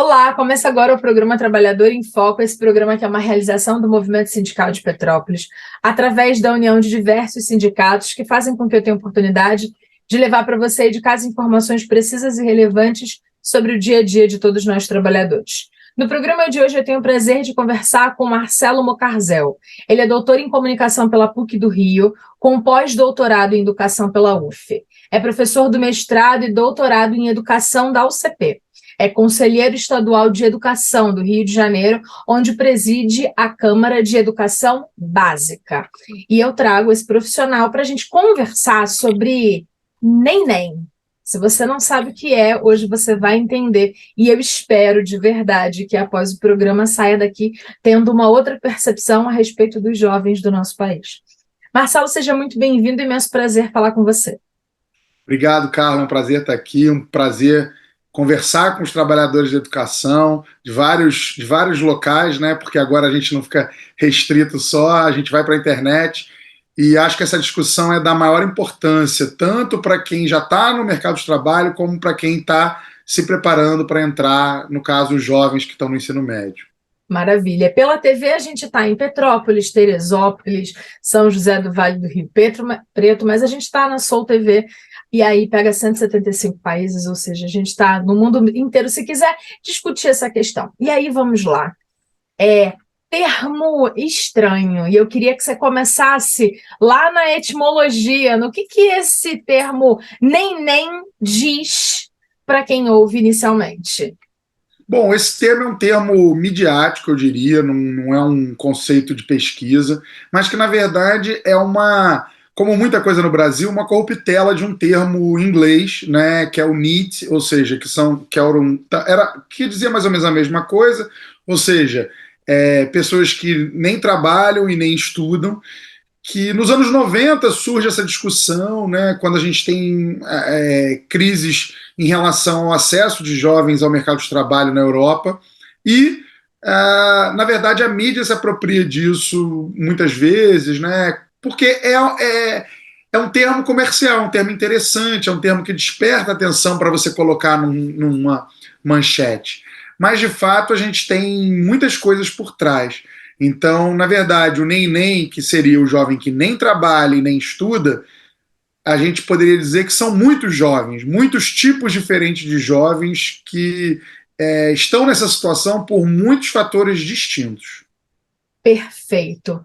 Olá, começa agora o programa Trabalhador em Foco, esse programa que é uma realização do Movimento Sindical de Petrópolis, através da união de diversos sindicatos que fazem com que eu tenha oportunidade de levar para você de casa informações precisas e relevantes sobre o dia a dia de todos nós trabalhadores. No programa de hoje eu tenho o prazer de conversar com Marcelo Mocarzel. Ele é doutor em comunicação pela PUC do Rio, com pós-doutorado em educação pela UF. É professor do mestrado e doutorado em educação da UCP. É conselheiro estadual de educação do Rio de Janeiro, onde preside a Câmara de Educação Básica. E eu trago esse profissional para a gente conversar sobre neném. Se você não sabe o que é, hoje você vai entender. E eu espero de verdade que após o programa saia daqui tendo uma outra percepção a respeito dos jovens do nosso país. Marcelo, seja muito bem-vindo, imenso prazer falar com você. Obrigado, Carla. É um prazer estar aqui, um prazer conversar com os trabalhadores de educação de vários locais, né? Porque agora a gente não fica restrito só, a gente vai para a internet. E acho que essa discussão é da maior importância, tanto para quem já está no mercado de trabalho, como para quem está se preparando para entrar, no caso, os jovens que estão no ensino médio. Maravilha. Pela TV a gente está em Petrópolis, Teresópolis, São José do Vale do Rio Preto, mas a gente está na Sol TV e aí pega 175 países, ou seja, a gente está no mundo inteiro se quiser discutir essa questão. E aí vamos lá. Termo estranho, e eu queria que você começasse lá na etimologia, no que esse termo nem diz para quem ouve inicialmente. Bom, esse termo é um termo midiático, eu diria, não é um conceito de pesquisa, mas que, na verdade, é como muita coisa no Brasil, uma corruptela de um termo inglês, né, que é o NEET, ou seja, que dizia mais ou menos a mesma coisa, ou seja, pessoas que nem trabalham e nem estudam, que nos anos 90 surge essa discussão, né, quando a gente tem crises em relação ao acesso de jovens ao mercado de trabalho na Europa, e, na verdade, a mídia se apropria disso muitas vezes, né, porque é um termo comercial, um termo interessante, é um termo que desperta atenção para você colocar numa manchete. Mas, de fato, a gente tem muitas coisas por trás. Então, na verdade, o nem, que seria o jovem que nem trabalha e nem estuda, a gente poderia dizer que são muitos jovens, muitos tipos diferentes de jovens que estão nessa situação por muitos fatores distintos. Perfeito.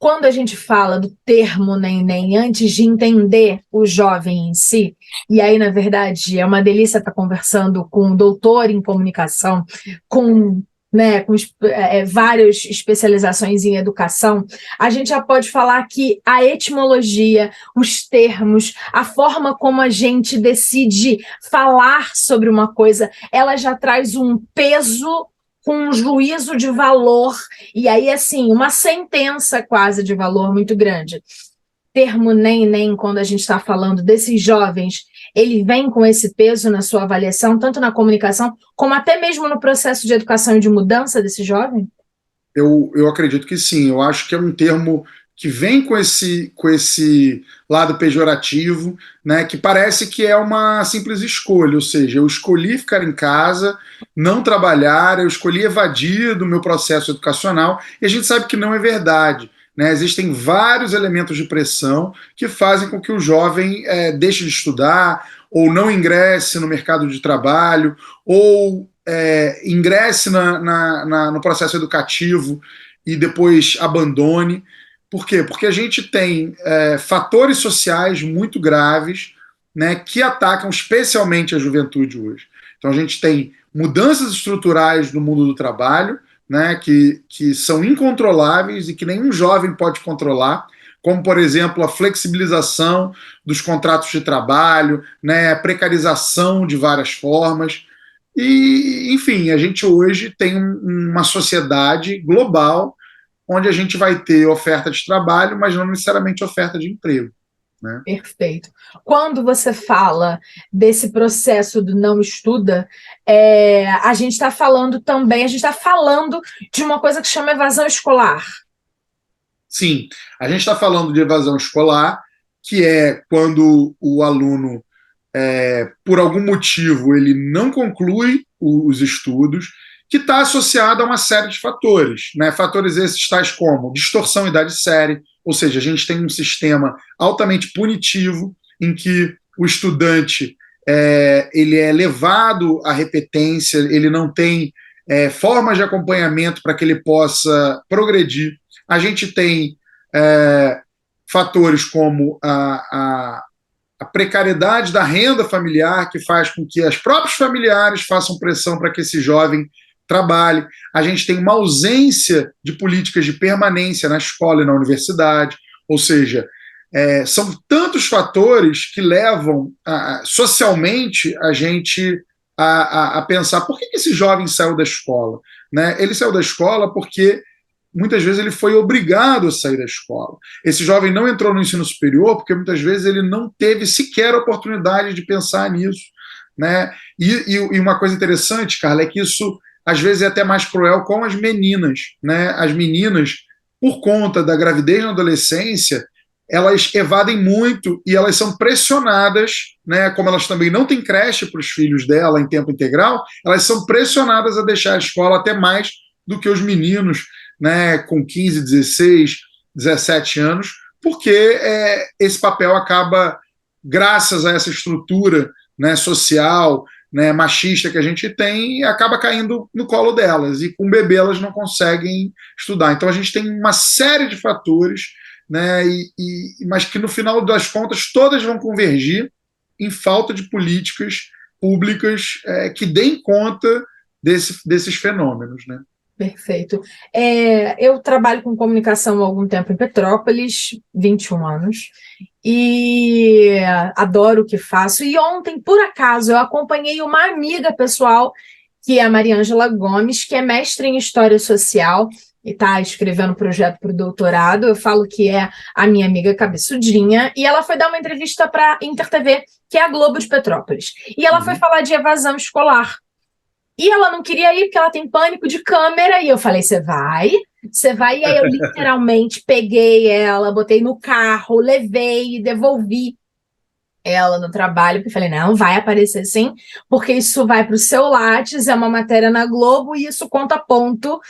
Quando a gente fala do termo neném, antes de entender o jovem em si, e aí, na verdade, é uma delícia estar conversando com um doutor em comunicação, com, várias especializações em educação, a gente já pode falar que a etimologia, os termos, a forma como a gente decide falar sobre uma coisa, ela já traz um peso com um juízo de valor e aí, assim, uma sentença quase de valor muito grande. Termo nem, quando a gente está falando desses jovens, ele vem com esse peso na sua avaliação, tanto na comunicação, como até mesmo no processo de educação e de mudança desse jovem? Eu acredito que sim. Eu acho que é um termo que vem com esse lado pejorativo, né, que parece que é uma simples escolha, ou seja, eu escolhi ficar em casa, não trabalhar, eu escolhi evadir do meu processo educacional, e a gente sabe que não é verdade. Né? Existem vários elementos de pressão que fazem com que o jovem deixe de estudar, ou não ingresse no mercado de trabalho, ou ingresse no processo educativo e depois abandone. Por quê? Porque a gente tem fatores sociais muito graves, né, que atacam especialmente a juventude hoje. Então a gente tem mudanças estruturais no mundo do trabalho, né, que são incontroláveis e que nenhum jovem pode controlar, como, por exemplo, a flexibilização dos contratos de trabalho, né, a precarização de várias formas. E, enfim, a gente hoje tem uma sociedade global onde a gente vai ter oferta de trabalho, mas não necessariamente oferta de emprego. Né? Perfeito. Quando você fala desse processo do não estuda, a gente está falando também, a gente está falando de uma coisa que chama evasão escolar. Sim, a gente está falando de evasão escolar, que é quando o aluno por algum motivo, ele não conclui os estudos, que está associado a uma série de fatores, né? Fatores esses tais como distorção idade-série, ou seja, a gente tem um sistema altamente punitivo em que o estudante ele é levado à repetência, ele não tem formas de acompanhamento para que ele possa progredir. A gente tem fatores como a precariedade da renda familiar, que faz com que os próprios familiares façam pressão para que esse jovem trabalhe. A gente tem uma ausência de políticas de permanência na escola e na universidade, ou seja, são tantos fatores que levam socialmente a gente a pensar por que esse jovem saiu da escola, né? Ele saiu da escola porque muitas vezes ele foi obrigado a sair da escola. Esse jovem não entrou no ensino superior porque muitas vezes ele não teve sequer a oportunidade de pensar nisso, né? E uma coisa interessante, Carla, é que isso às vezes é até mais cruel com as meninas, né? As meninas, por conta da gravidez na adolescência, elas evadem muito e elas são pressionadas, né? Como elas também não têm creche para os filhos dela em tempo integral, elas são pressionadas a deixar a escola até mais do que os meninos, né, com 15, 16, 17 anos, porque esse papel acaba, graças a essa estrutura, né, social, né, machista que a gente tem, acaba caindo no colo delas, e com o bebê elas não conseguem estudar. Então a gente tem uma série de fatores, né, mas que no final das contas todas vão convergir em falta de políticas públicas que deem conta desses fenômenos, né? Perfeito. Eu trabalho com comunicação há algum tempo em Petrópolis, 21 anos, e adoro o que faço. E ontem, por acaso, eu acompanhei uma amiga pessoal, que é a Mariângela Gomes, que é mestre em História Social e está escrevendo projeto para o doutorado. Eu falo que é a minha amiga cabeçudinha, e ela foi dar uma entrevista para a Inter TV, que é a Globo de Petrópolis. E ela foi falar de evasão escolar. E ela não queria ir porque ela tem pânico de câmera. E eu falei, você vai? Você vai? E aí eu literalmente peguei ela, botei no carro, levei e devolvi ela no trabalho, porque falei, não, vai aparecer sim, porque isso vai para o seu Lattes, é uma matéria na Globo e isso conta ponto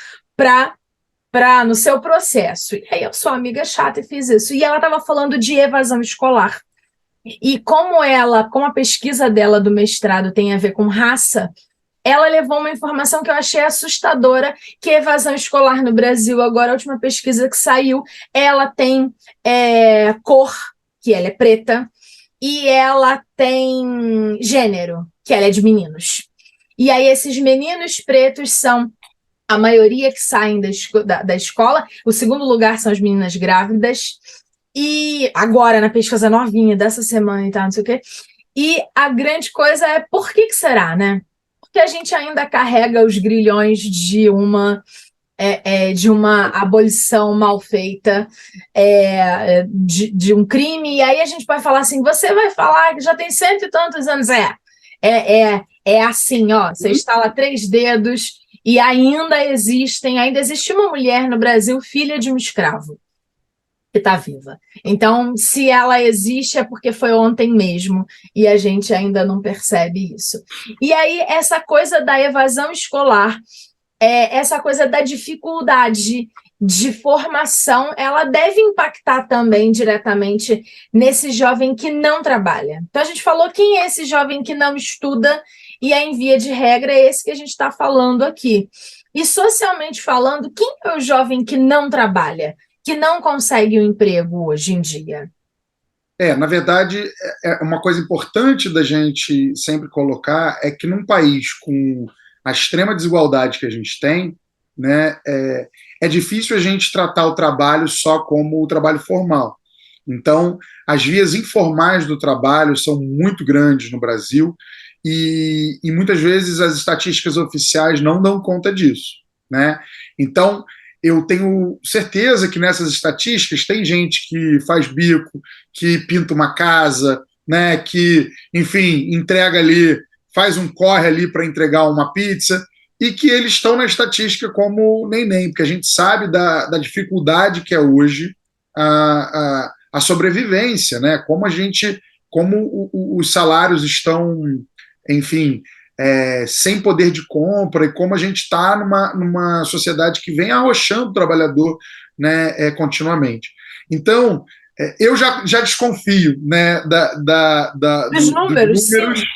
no seu processo. E aí eu sou amiga chata e fiz isso. E ela estava falando de evasão escolar. E como a pesquisa dela do mestrado tem a ver com raça, ela levou uma informação que eu achei assustadora, que a evasão escolar no Brasil, agora a última pesquisa que saiu, ela tem cor, que ela é preta, e ela tem gênero, que ela é de meninos. E aí esses meninos pretos são a maioria que saem da escola, o segundo lugar são as meninas grávidas, e agora na pesquisa novinha dessa semana e tal, não sei o quê, e a grande coisa é por que será, né? Porque a gente ainda carrega os grilhões de uma abolição mal feita, de um crime, e aí a gente vai falar assim, você vai falar que já tem cento e tantos anos, é assim, ó, você estala 3 dedos e ainda existe uma mulher no Brasil, filha de um escravo, que está viva. Então, se ela existe, é porque foi ontem mesmo, e a gente ainda não percebe isso. E aí, essa coisa da evasão escolar, essa coisa da dificuldade de formação, ela deve impactar também diretamente nesse jovem que não trabalha. Então, a gente falou quem é esse jovem que não estuda, e em via de regra é esse que a gente está falando aqui. E socialmente falando, quem é o jovem que não trabalha, que não consegue um emprego hoje em dia? Na verdade, uma coisa importante da gente sempre colocar é que num país com a extrema desigualdade que a gente tem, né, é difícil a gente tratar o trabalho só como o trabalho formal. Então, as vias informais do trabalho são muito grandes no Brasil e muitas vezes as estatísticas oficiais não dão conta disso, né? Então, eu tenho certeza que nessas estatísticas tem gente que faz bico, que pinta uma casa, né, que, enfim, entrega ali, faz um corre ali para entregar uma pizza, e que eles estão na estatística como nem, porque a gente sabe da dificuldade que é hoje a sobrevivência, né, como a gente como os salários estão, enfim, sem poder de compra, e como a gente está numa sociedade que vem arrochando o trabalhador, né, continuamente. Então, eu já desconfio, né, Os dos números, números, sim.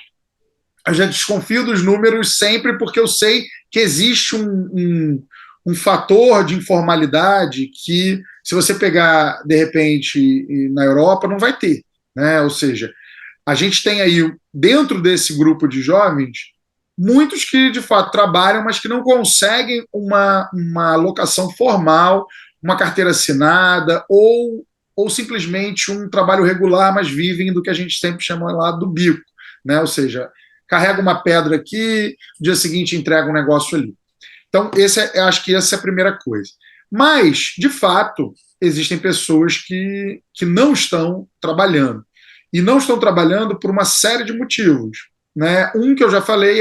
eu já desconfio dos números sempre porque eu sei que existe um fator de informalidade que, se você pegar, de repente, na Europa, não vai ter, né? Ou seja, a gente tem aí, dentro desse grupo de jovens, muitos que, de fato, trabalham, mas que não conseguem uma alocação formal, uma carteira assinada, ou simplesmente um trabalho regular, mas vivem do que a gente sempre chama lá do bico, né? Ou seja, carrega uma pedra aqui, no dia seguinte entrega um negócio ali. Então, acho que essa é a primeira coisa. Mas, de fato, existem pessoas que não estão trabalhando. E não estão trabalhando por uma série de motivos. Né? Um que eu já falei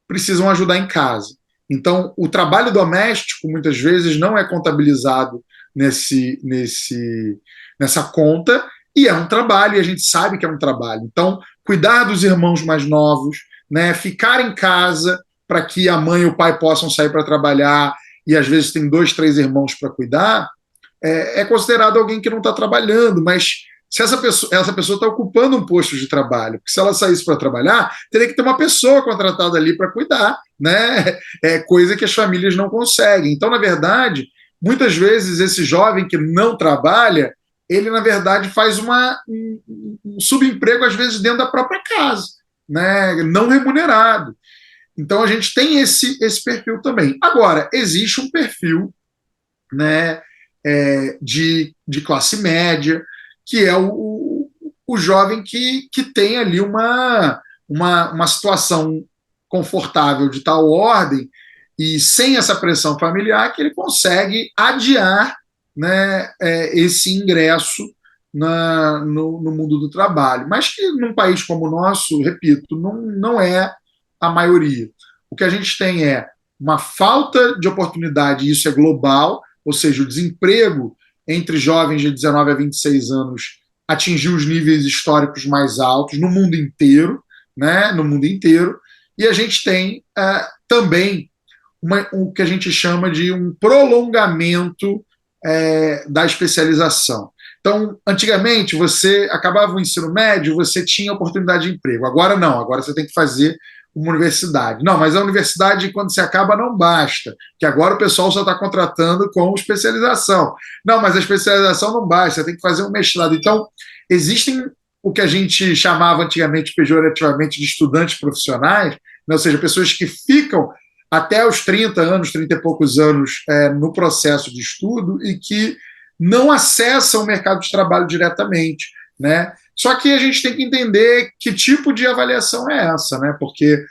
precisam ajudar em casa. Então, o trabalho doméstico, muitas vezes, não é contabilizado nessa conta, e é um trabalho, e a gente sabe que é um trabalho. Então, cuidar dos irmãos mais novos, né, ficar em casa para que a mãe e o pai possam sair para trabalhar, e às vezes tem 2, 3 irmãos para cuidar, é considerado alguém que não está trabalhando, mas se essa pessoa está ocupando um posto de trabalho, porque se ela saísse para trabalhar, teria que ter uma pessoa contratada ali para cuidar, né? É coisa que as famílias não conseguem. Então, na verdade, muitas vezes esse jovem que não trabalha, ele, na verdade, faz um subemprego, às vezes, dentro da própria casa, né? Não remunerado. Então, a gente tem esse perfil também. Agora, existe um perfil, né, de classe média, que é o jovem que tem ali uma situação confortável de tal ordem e sem essa pressão familiar que ele consegue adiar, né, esse ingresso no mundo do trabalho. Mas que num país como o nosso, repito, não é a maioria. O que a gente tem é uma falta de oportunidade, e isso é global, ou seja, o desemprego entre jovens de 19 a 26 anos atingiu os níveis históricos mais altos no mundo inteiro, né? No mundo inteiro. E a gente tem também o que a gente chama de um prolongamento da especialização. Então, antigamente, você acabava o ensino médio, você tinha oportunidade de emprego. Agora não, agora você tem que fazer uma universidade. Não, mas a universidade, quando se acaba, não basta, que agora o pessoal só está contratando com especialização. Não, mas a especialização não basta, você tem que fazer um mestrado. Então, existem o que a gente chamava antigamente, pejorativamente, de estudantes profissionais, né? Ou seja, pessoas que ficam até os 30 anos, 30 e poucos anos no processo de estudo e que não acessam o mercado de trabalho diretamente, né? Só que a gente tem que entender que tipo de avaliação é essa, né? Porque,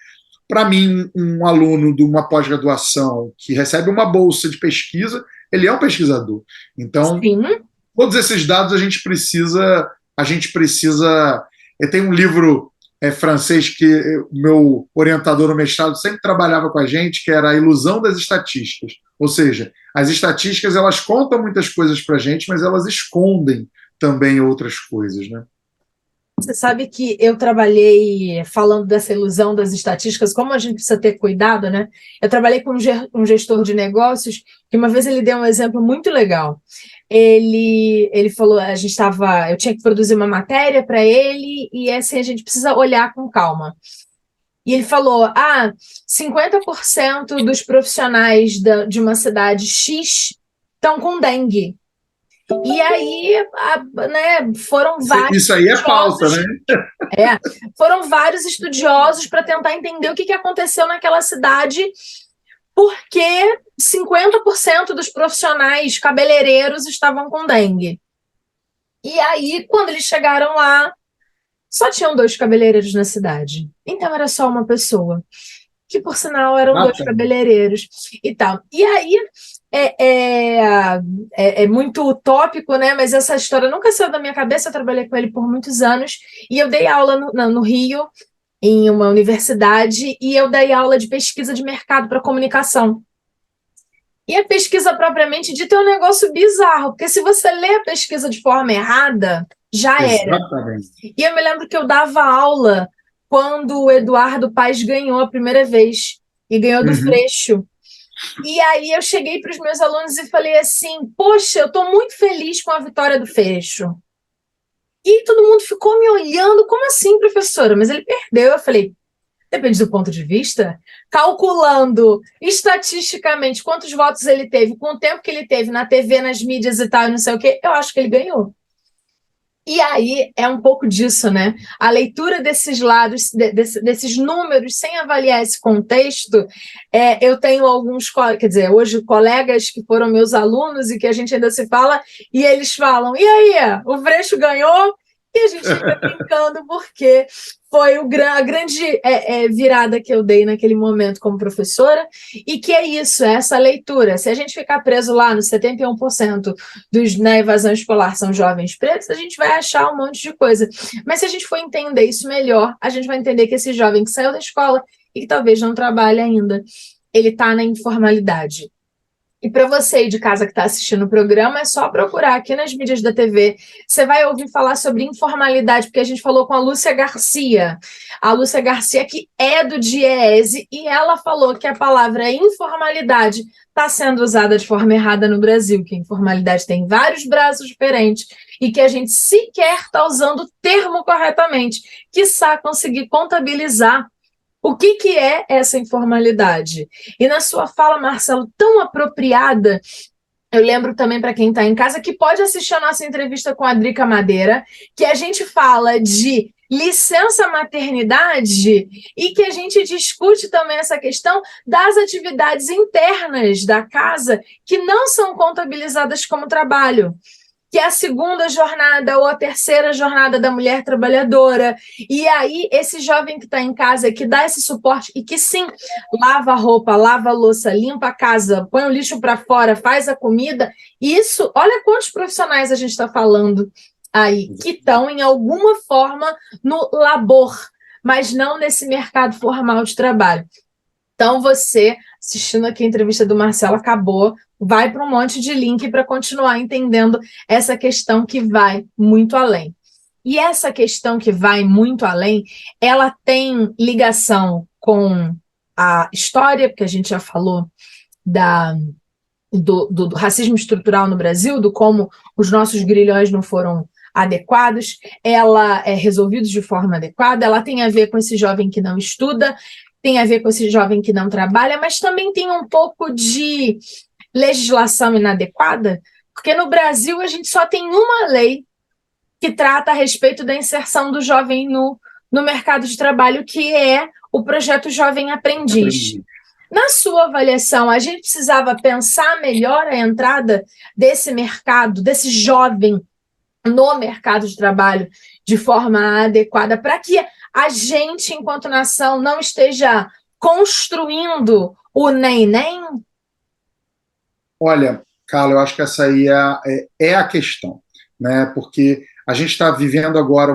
para mim, um aluno de uma pós-graduação que recebe uma bolsa de pesquisa, ele é um pesquisador. Então, Sim. todos esses dados a gente precisa. Tem um livro francês que o meu orientador no mestrado sempre trabalhava com a gente, que era A Ilusão das Estatísticas. Ou seja, as estatísticas elas contam muitas coisas para a gente, mas elas escondem também outras coisas, né? Você sabe que eu trabalhei falando dessa ilusão das estatísticas, como a gente precisa ter cuidado, né? Eu trabalhei com um gestor de negócios que uma vez ele deu um exemplo muito legal. Ele falou, eu tinha que produzir uma matéria para ele e assim a gente precisa olhar com calma. E ele falou, 50% dos profissionais de uma cidade X estão com dengue. E aí, né, foram vários Isso aí é pauta, estudiosos, né? foram vários estudiosos para tentar entender o que aconteceu naquela cidade, porque 50% dos profissionais cabeleireiros estavam com dengue. E aí, quando eles chegaram lá, só tinham 2 cabeleireiros na cidade. Então era só uma pessoa, que por sinal eram 2 cabeleireiros e tal. E aí é muito utópico, né? Mas essa história nunca saiu da minha cabeça. Eu trabalhei com ele por muitos anos e eu dei aula no Rio, em uma universidade, e eu dei aula de pesquisa de mercado para comunicação. E a pesquisa propriamente dita é um negócio bizarro, porque se você lê a pesquisa de forma errada, já era. Exatamente. E eu me lembro que eu dava aula quando o Eduardo Paes ganhou a primeira vez, e ganhou do Freixo. E aí eu cheguei para os meus alunos e falei assim, poxa, eu estou muito feliz com a vitória do Freixo. E todo mundo ficou me olhando, como assim, professora? Mas ele perdeu. Eu falei, depende do ponto de vista. Calculando estatisticamente quantos votos ele teve, com o tempo que ele teve na TV, nas mídias e tal, não sei o quê, eu acho que ele ganhou. E aí é um pouco disso, né? A leitura desses lados, desses números, sem avaliar esse contexto, eu tenho alguns, quer dizer, hoje colegas que foram meus alunos e que a gente ainda se fala, e eles falam, e aí, o Freixo ganhou? E a gente fica brincando porque foi a grande virada que eu dei naquele momento como professora, e que é isso, é essa leitura. Se a gente ficar preso lá nos 71% na evasão escolar são jovens pretos, a gente vai achar um monte de coisa. Mas se a gente for entender isso melhor, a gente vai entender que esse jovem que saiu da escola e que talvez não trabalhe ainda, ele está na informalidade. E para você aí de casa que está assistindo o programa, é só procurar aqui nas mídias da TV. Você vai ouvir falar sobre informalidade, porque a gente falou com a Lúcia Garcia. A Lúcia Garcia, que é do DIEESE, e ela falou que a palavra informalidade está sendo usada de forma errada no Brasil, que a informalidade tem vários braços diferentes e que a gente sequer está usando o termo corretamente, quiçá conseguir contabilizar o que é essa informalidade? E na sua fala, Marcelo, tão apropriada, eu lembro também para quem está em casa que pode assistir a nossa entrevista com a Drica Madeira, que a gente fala de licença maternidade e que a gente discute também essa questão das atividades internas da casa que não são contabilizadas como trabalho, que é a segunda jornada ou a terceira jornada da mulher trabalhadora. E aí, esse jovem que está em casa, que dá esse suporte e que, sim, lava a roupa, lava a louça, limpa a casa, põe o lixo para fora, faz a comida, isso, olha quantos profissionais a gente está falando aí, que estão, em alguma forma, no labor, mas não nesse mercado formal de trabalho. Então, você, assistindo aqui a entrevista do Marcelo, acabou, vai para um monte de link para continuar entendendo essa questão que vai muito além. E essa questão que vai muito além, ela tem ligação com a história, porque a gente já falou do racismo estrutural no Brasil, do como os nossos grilhões não foram adequados, ela é resolvidos de forma adequada, ela tem a ver com esse jovem que não estuda, tem a ver com esse jovem que não trabalha, mas também tem um pouco de legislação inadequada, porque no Brasil a gente só tem uma lei que trata a respeito da inserção do jovem no mercado de trabalho, que é o projeto Jovem Aprendiz. Na sua avaliação, a gente precisava pensar melhor a entrada desse mercado, desse jovem no mercado de trabalho de forma adequada, para que a gente, enquanto nação, não esteja construindo o nem-nem? Olha, Carla, eu acho que essa aí é a questão, né? Porque a gente está vivendo agora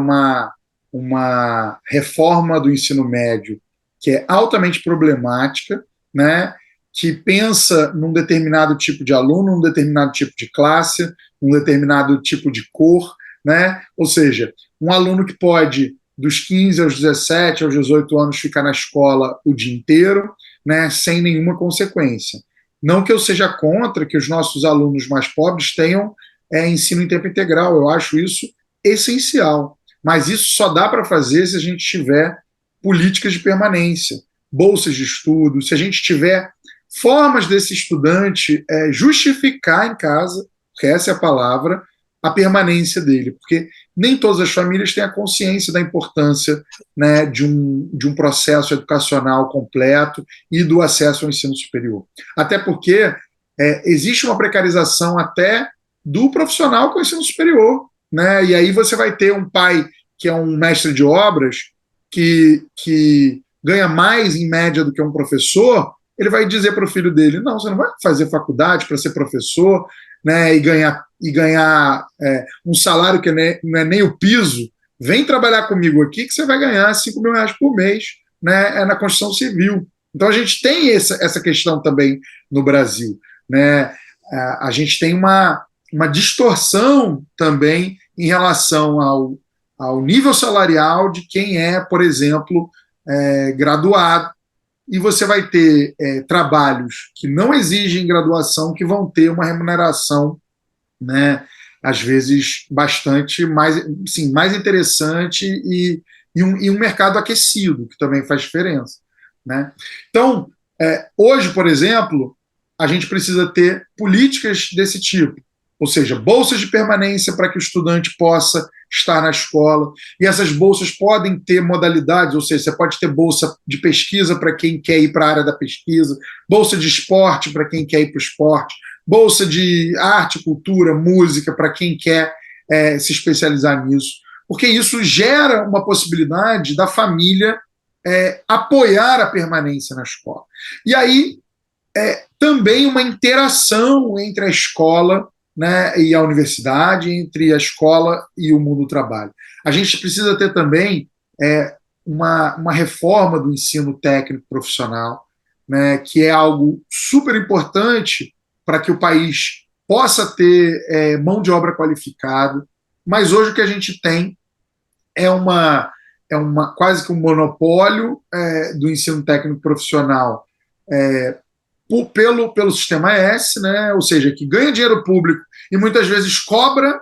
uma reforma do ensino médio que é altamente problemática, né? Que pensa num determinado tipo de aluno, num determinado tipo de classe, num determinado tipo de cor, né? Ou seja, um aluno que pode, dos 15 aos 17, aos 18 anos, ficar na escola o dia inteiro, né? Sem nenhuma consequência. Não que eu seja contra que os nossos alunos mais pobres tenham ensino em tempo integral, eu acho isso essencial. Mas isso só dá para fazer se a gente tiver políticas de permanência, bolsas de estudo, se a gente tiver formas desse estudante justificar em casa, porque essa é a palavra, a permanência dele, porque nem todas as famílias têm a consciência da importância, né, de um processo educacional completo e do acesso ao ensino superior. Até porque existe uma precarização até do profissional com o ensino superior, né? E aí você vai ter um pai que é um mestre de obras que ganha mais em média do que um professor, ele vai dizer para o filho dele, não, você não vai fazer faculdade para ser professor, né, e ganhar um salário que não é nem o piso, vem trabalhar comigo aqui que você vai ganhar 5 mil reais por mês, né, na Constituição Civil. Então a gente tem essa questão também no Brasil, né? A gente tem uma distorção também em relação ao nível salarial de quem é, por exemplo, graduado, e você vai ter trabalhos que não exigem graduação que vão ter uma remuneração, né, às vezes bastante mais, sim, mais interessante e um mercado aquecido, que também faz diferença, né? Então, hoje, por exemplo, a gente precisa ter políticas desse tipo, ou seja, bolsas de permanência para que o estudante possa estar na escola, e essas bolsas podem ter modalidades, ou seja, você pode ter bolsa de pesquisa para quem quer ir para a área da pesquisa, bolsa de esporte para quem quer ir para o esporte, bolsa de arte, cultura, música para quem quer se especializar nisso, porque isso gera uma possibilidade da família apoiar a permanência na escola. E aí, também uma interação entre a escola, né, e a universidade, entre a escola e o mundo do trabalho. A gente precisa ter também uma reforma do ensino técnico profissional, né, que é algo super importante para que o país possa ter mão de obra qualificada, mas hoje o que a gente tem é quase que um monopólio do ensino técnico profissional pelo sistema S, né? Ou seja, que ganha dinheiro público e muitas vezes cobra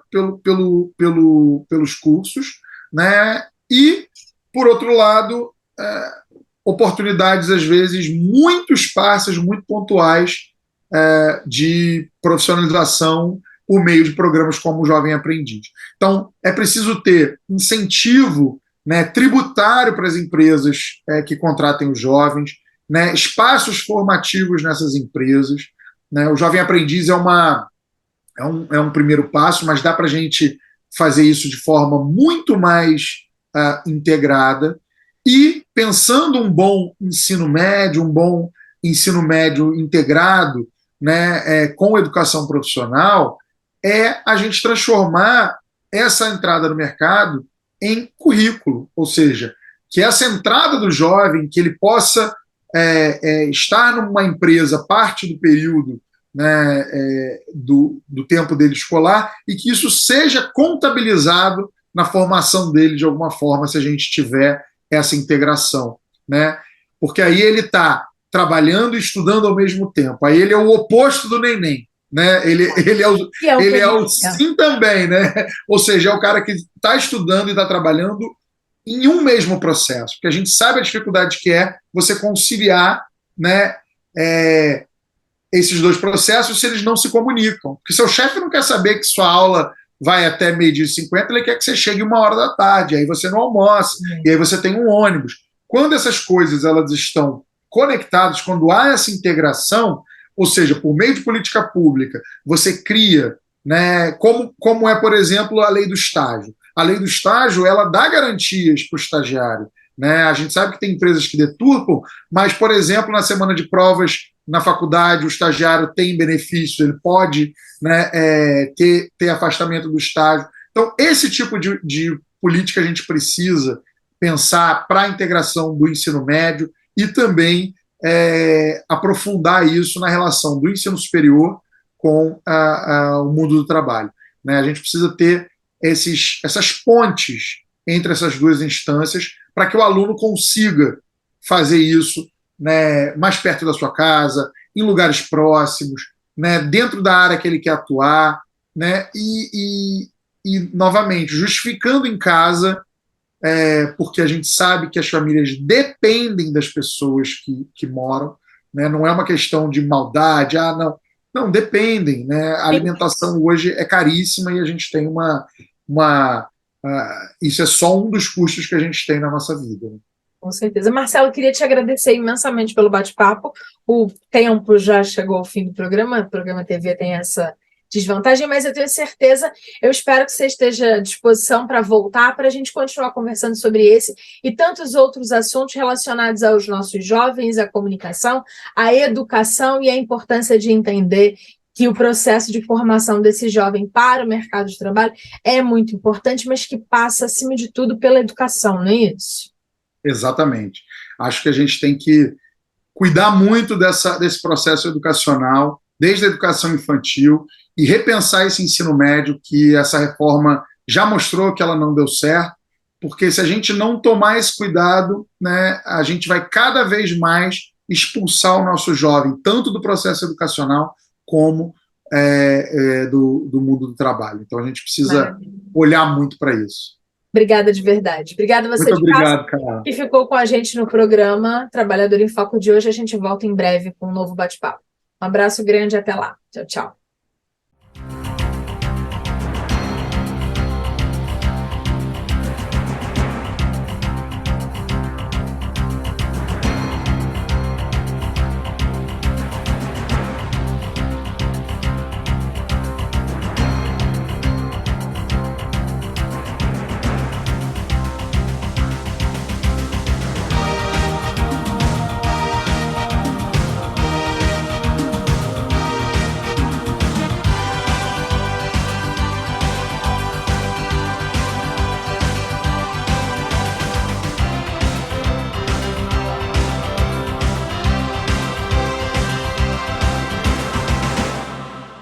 pelos cursos, né? E, por outro lado, oportunidades, às vezes, muito esparsas, muito pontuais de profissionalização por meio de programas como o Jovem Aprendiz. Então, é preciso ter incentivo, né, tributário para as empresas que contratem os jovens, né, espaços formativos nessas empresas. Né, o Jovem Aprendiz é um primeiro passo, mas dá para a gente fazer isso de forma muito mais integrada. E pensando um bom ensino médio integrado, né, com educação profissional, a gente transformar essa entrada no mercado em currículo, ou seja, que essa entrada do jovem, que ele possa estar numa empresa parte do período, né, do tempo dele escolar, e que isso seja contabilizado na formação dele de alguma forma, se a gente tiver essa integração, né? Porque aí ele está trabalhando e estudando ao mesmo tempo. Aí ele é o oposto do neném, né? Ele é o sim também, né? Ou seja, é o cara que está estudando e está trabalhando em um mesmo processo, porque a gente sabe a dificuldade que é você conciliar, né, esses dois processos se eles não se comunicam. Porque seu chefe não quer saber que sua aula vai até 12h50, ele quer que você chegue 1h da tarde, aí você não almoça, e aí você tem um ônibus. Quando essas coisas elas estão conectadas, quando há essa integração, ou seja, por meio de política pública, você cria, né, como é, por exemplo, a lei do estágio. A lei do estágio, ela dá garantias para o estagiário. Né? A gente sabe que tem empresas que deturpam, mas, por exemplo, na semana de provas na faculdade, o estagiário tem benefícios, ele pode, né, ter afastamento do estágio. Então, esse tipo de política a gente precisa pensar para a integração do ensino médio e também aprofundar isso na relação do ensino superior com o mundo do trabalho. Né? A gente precisa ter essas pontes entre essas duas instâncias para que o aluno consiga fazer isso, né, mais perto da sua casa, em lugares próximos, né, dentro da área que ele quer atuar, né, e novamente, justificando em casa, porque a gente sabe que as famílias dependem das pessoas que moram, né, não é uma questão de maldade, não, dependem, né, a alimentação hoje é caríssima e a gente tem isso é só um dos custos que a gente tem na nossa vida. Né? Com certeza. Marcelo, eu queria te agradecer imensamente pelo bate-papo. O tempo já chegou ao fim do programa, o programa TV tem essa desvantagem, mas eu tenho certeza, eu espero que você esteja à disposição para voltar, para a gente continuar conversando sobre esse e tantos outros assuntos relacionados aos nossos jovens, à comunicação, à educação e à importância de entender que o processo de formação desse jovem para o mercado de trabalho é muito importante, mas que passa, acima de tudo, pela educação, não é isso? Exatamente. Acho que a gente tem que cuidar muito desse processo educacional, desde a educação infantil, e repensar esse ensino médio que essa reforma já mostrou que ela não deu certo, porque se a gente não tomar esse cuidado, né, a gente vai cada vez mais expulsar o nosso jovem, tanto do processo educacional como do mundo do trabalho. Então a gente precisa Maravilha. olhar muito para isso. Obrigada de verdade. Obrigada a você Muito de casa obrigado, cara. que ficou com a gente no programa Trabalhador em Foco de hoje. A gente volta em breve com um novo bate-papo. Um abraço grande e até lá. Tchau, tchau.